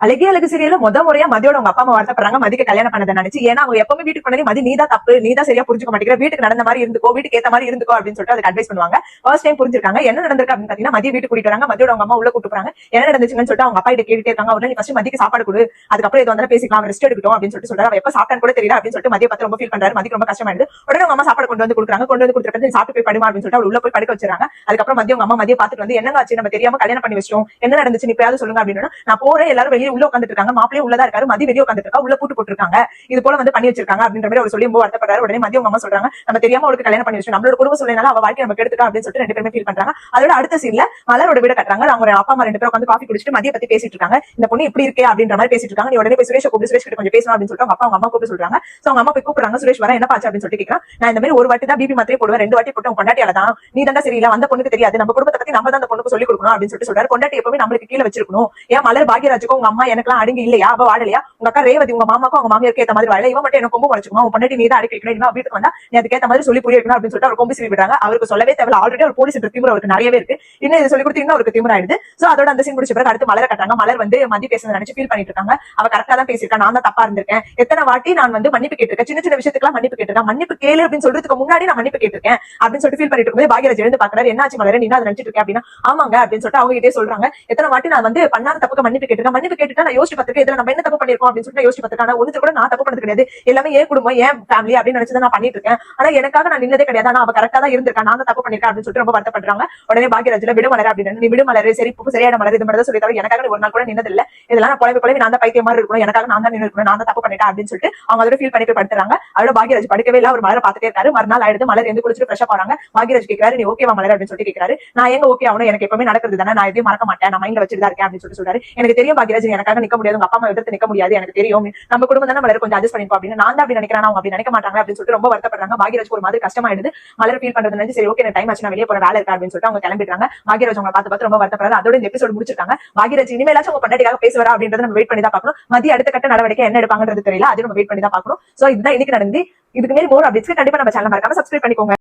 அழகே அழகு சீரியல்ல முறையா மதியோட உங்க அப்பா அம்மா வருத்தப்படுறாங்க மதிக்கு கல்யாணம் பண்ணதை நினைச்சு. ஏன்னா அவங்க எப்பவுமே வீட்டுக்கு பண்ணி மதி நீ தான் தப்பு, நீ தான் சரியா புரிஞ்சுக்க மாட்டேங்கிற, வீட்டுக்கு நடந்த மாதிரி இருந்துக்கோ, வீட்டுக்கு ஏத்த மாதிரி இருந்துக்கோ அப்படின்னு சொல்லிட்டு அதுக்கு அட்வைஸ் பண்ணுவாங்க. ஃபர்ஸ்ட் டைம் புரிஞ்சிருக்காங்க. என்ன நடந்திருக்கு அப்படின்னு பாத்தீங்கன்னா, மதிய வீட்டுக்கு கூட்டிட்டு வராங்க. மதியோட அவங்க அம்மா உள்ள கூட்டு போறாங்க. என்ன நடந்துச்சுன்னு சொல்லிட்டு அவங்க அப்பா கிட்ட கேட்டுட்டே இருக்காங்க. உடனே நீ ஃபர்ஸ்ட் மதிக்கு சாப்பாடு கொடு, அதுக்கப்புறம் இது வந்து பேசிக்கலாம், ரெஸ்ட் எடுக்கட்டும் அப்படின்னு சொல்லிட்டு சொல்றாரு. அவ எப்ப சாப்பிட்டான்னு கூட தெரியல அப்படின்னு சொல்லிட்டு மதிய பத்தி ரொம்ப ஃபீல் பண்றாரு. மதிக்கு ரொம்ப கஷ்டமாயிடுது. உடனே அவங்க அம்மா சாப்பாடு கொண்டு வந்து கொடுக்குறாங்க. கொண்டு வந்து கொடுத்துட்டு சாப்பிட்டு போய் படுமா அப்படின்னு சொல்லிட்டு அவள் உள்ள போய் படுக்க வச்சிருக்காங்க. அதுக்கப்புறம் மதியம் அம்மா மதிய பாத்துட்டு வந்து என்னங்க ஆச்சு, நம்ம தெரியாம கல்யாணம் பண்ணி வச்சிட்டோம், என்ன நடந்துச்சு இப்பயாவது சொல்லுங்க அப்படின்னு. நான் போறேன், எல்லாரும் வெளியே உள்ள உட்காந்துட்டு இருக்காங்க, மாப்பிளையும் உள்ளதா இருக்காரு, மதி வெளியே உட்காந்துட்டு இருக்கா, உள்ள பூட்டு போட்டுருக்காங்க, இது போல வந்து பண்ணி வச்சிருக்காங்க அப்படின்ற மாதிரி அவர் சொல்லி ரொம்ப வருத்தப்படுறாரு. உடனே மதியம் அம்மா சொல்றாங்க, நம்ம தெரியாம அவளுக்கு கல்யாணம் பண்ணி வச்சோம், நம்மளோட குடும்ப சூழ்நிலை அவ வாழ்க்கை நம்ம கெடுத்துட்டோம் அப்படின்னு சொல்லிட்டு ரெண்டு பேருமே ஃபீல் பண்றாங்க. அதோட அடுத்த சீன்ல மலரோட வீடு கட்டுறாங்க. அவங்க அப்பா அம்மா ரெண்டு பேரும் உட்காந்து காஃபி குடிச்சிட்டு மதிய பத்தி பேசிட்டு இருக்காங்க. இந்த பொண்ணு இப்படி இருக்கே அப்படின்ற மாதிரி பேசிட்டு இருக்காங்க. நீ உடனே போய் சுரேஷ் கூப்பிட்டு சுரேஷ் கிட்ட கொஞ்சம் பேசணும் அப்படின்னு சொல்லிட்டு அவங்க அம்மா கூப்பிட்டு சொல்றாங்க. சோ அவங்க அம்மா போய் கூப்பிடுறாங்க. சுரேஷ் வர என்ன பாச்சு அப்படின்னு சொல்லிட்டு கேட்கறான். நான் இந்த மாதிரி ஒரு வாட்டி தான் பிபி மாத்திரை போடுவேன், ரெண்டு வாட்டி போட்டு பொண்டாட்டியால தான், நீ தான் சரியில்லை, அந்த பொண்ணுக்கு தெரியாது, நம்ம குடும்பத்தை பத்தி நம்ம தான் அந்த பொண்ணுக்கு சொல்லி கொடுக்கணும் அப்படின்னு சொல்லிட்டு சொல்றாரு. பொண்டாட்டி எப்பவுமே நம்மளுக்கு கீழே வச்சிருக்கணும். ஏன் மலர் பாக்யராஜுக்கும் உங்க அம்மா எனக்குலாம் அடங்கி இல்லையா, அவ வாழலையா, உங்க அக்கா ரேவதி உங்க மாமாக்கும் அவங்க மாமியாருக்கு ஏத்த மாதிரி வாழ, இவன் மட்டும் எனக்கு கொம்பு முளைச்சுக்கணும், உன் பொண்டாட்டி நீ தான் அடக்கி வைக்கணும், இன்னும் வீட்டுக்கு வந்தா நீ அதுக்கேத்த மாதிரி சொல்லி புரிய வைக்கணும் அப்படின்னு சொல்லிட்டு அவர் கொம்பு சிவி விடுறாங்க. அவருக்கு சொல்லவே தேவை, ஆல்ரெடி ஒரு போலீஸ் திமுறை அவருக்கு நிறையவே இருக்கு, இன்னும் இதை சொல்லி கொடுத்து இன்னும் அவருக்கு திமுறை ஆயிடுது. சோ அதோட அந்த சீன் முடிச்ச பிறகு அடுத்து மலரை கட்டுறாங்க. மலர் வந்து மதி பேசுறத நினைச்சு ஃபீல் பண்ணிட்டு இருக்காங்க. அவ கரெக்டா தான் பேசியிருக்கா, நான் தான் தப்பா இருந்திருக்கேன், எத்தனை வாட்டி நான் வந்து மன்னிப்பு கேட்டிருக்கேன், சின்ன சின்ன விஷயத்துக்குலாம் மன்னிப்பு கேட்டிருக்கேன், மன்னிப்பு கேளு அப்படின்னு சொல்றதுக்கு முன்னாடி நான் மன்னிப்பு கேட்டிருக்கேன் அப்படின்னு சொல்லிட்டு ஃபீல் பண்ணிட்டு இருக்கும்போது பாக்யராஜ் எழுந்து பாக்குறாரு. என்னாச்சு மலர், நீ அதை நினைச்சிட்டு இருக்கேன் அப்படின்னா, ஆமாங்க அப்படின்னு சொல்லிட்டு அவங்க கிட்டே சொல்றாங்க. எத்தனை வாட்டி நான் வந்து பண்ணாத தப்புக்கு மன்னிப்பு கேட்டிருக்கேன், மன்னிப்பு கேட்டுட்டா நான் யோசிச்சு பார்த்திருக்கேன், இதுல நம்ம என்ன தப்பு பண்ணிருக்கோம் அப்படின்னு சொல்லிட்டு யோசிச்சு பார்த்திருக்கேன். ஒண்ணு கூட நான் தப்பு பண்ணது கிடையாது, எல்லாமே ஏன் குடும்பம் ஏன் ஃபேமிலி அப்படின்னு நினைச்சதை நான் பண்ணிட்டு இருக்கேன், ஆனா எனக்காக நான் நின்னதே கிடையாது, ஆனா அவ கரெக்டா தான் இருந்திருக்கா, நான் தான் தப்பு பண்ணிருக்கேன் அப்படின்னு சொல்லிட்டு ரொம்ப வருத்தப்படுறாங்க. உடனே பாக்யராஜ்ல விடுமலர் அப்படின்னு, நீ விடுமலர் சரி சரியான மலர், இது மட்டும் சொல்லி தவிர எனக்காக ஒரு நாள் கூட நின்னது இல்ல, இதெல்லாம் நான் குழம்பு நான் தான் பைத்திய மாதிரி இருக்கணும், எனக்காக நான் தான் நின்று நான் தான் தப்பு பண்ணிட்டேன் அப்படின்னு சொல்லிட்டு அவங்க அதோட ஃபீல் பண்ணி போய் படுத்துறாங்க. அதோட பாக்யராஜ் படுக்கவே இல்ல, ஒரு மலரை பார்த்துட்டே இருக்காரு. மறுநாள் ஆயிடுது, மலர் எந்த குளிச்சுட்டு ஃப்ரெஷ்ஷா போறாங்க. பாக்யராஜ் கேட்கிறாரு, நீ ஓகேவா மலர் அப்படின்னு சொல்லிட்டு கேட்கிறாரு. நான் எங்க ஓகே ஆகணும், எனக்கு எப்பவுமே நடக்கிறது தானே, நான் எதையும் மறக்க மாட்டேன், நான் மைண்ட்ல வச்சுட்டு தான் இருக்கேன் அப்படின்னு சொல்லிட்டு சொல்றாரு. எனக்கு தெரியும் பாக்யராஜ் எனக்காக நிக்க முடியாது, உங்க அப்பா அம்மா எதிர்த்து நிக்க முடியாது, எனக்கு தெரியும், நம்ம குடும்பம் தானே மலர் கொஞ்சம் அட்ஜஸ்ட் பண்ணிப்போம் அப்படின்னு. நான் தான் அப்படி நினைக்கிறேன், அவங்க அப்படி நினைக்க மாட்டாங்க அப்படின்னு சொல்லிட்டு ரொம்ப வருத்தப்படுறாங்க. பாக்யராஜ் ஒரு மாதிரி கஷ்டமாயிடுது. மலர் ஃபீல் பண்றது நினைச்சு சரி ஓகே எனக்கு டைம் ஆச்சு, நான் வெளியே போற வேலை இருக்கா அப்படின்னு சொல்லிட்டு அவங்க கிளம்பிடுறாங்க. பாக்யராஜ் அவங்க பார்த்து ரொம்ப வருத்தப்படுறாரு. அதோட இந்த எபிசோட் முடிச்சிருக்காங்க. பாக்யராஜ் இனிமேலாச்சும் உங்க பொண்டாட்டிக்காக பேசுவாரா அப்படின்றத நம்ம வெயிட் பண்ணி தான் பார்க்கணும். மதிய அடுத்த கட்ட நடவடிக்கை என்ன எடுப்பாங்கன்றது தெரியல, அது நம்ம வெயிட் பண்ணி தான் பார்க்கணும். சோ இதுதான் இன்னைக்கு நடந்து. இதுக்கு மேல மோர் அப்டேட்ஸ்க்கு கண்டிப்பா நம்ம சேனல் மறக்காம சப்ஸ்கிரைப் பண்ணிக்கோங்க.